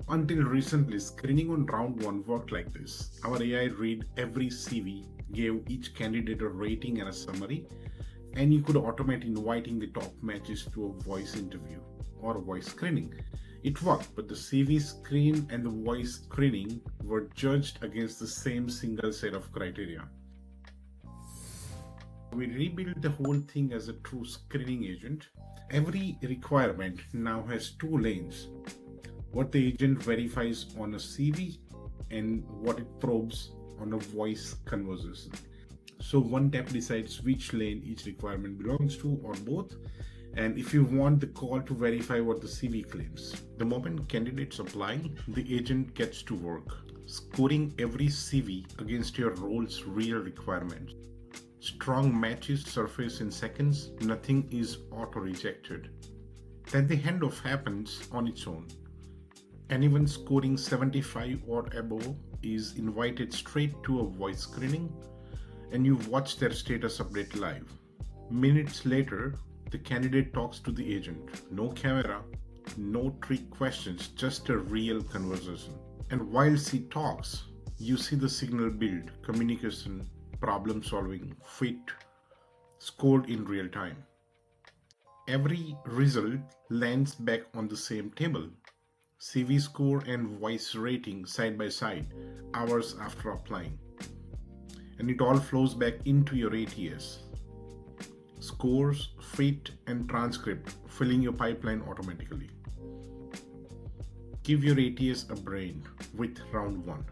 Until recently, screening on round one worked like this. Our AI read every CV, gave each candidate a rating and a summary, and you could automate inviting the top matches to a voice interview or a voice screening. It worked, but the CV screen and the voice screening were judged against the same single set of criteria. We rebuilt the whole thing as a true screening agent. Every requirement now has two lanes: what the agent verifies on a CV and what it probes on a voice conversation. So one tap decides which lane each requirement belongs to, or both, and if you want the call to verify what the CV claims. The moment candidates apply, the agent gets to work, scoring every CV against your role's real requirements. Strong matches surface in seconds, nothing is auto-rejected. Then the handoff happens on its own. Anyone scoring 75 or above is invited straight to a voice screening, and you watch their status update live. Minutes later, the candidate talks to the agent. No camera, no trick questions, just a real conversation. And while she talks, you see the signal build, communication, problem solving, fit, scored in real time. Every result lands back on the same table. CV score and voice rating side by side, hours after applying. And it all flows back into your ATS. Scores, fit, and transcript filling your pipeline automatically. Give your ATS a brain with round one.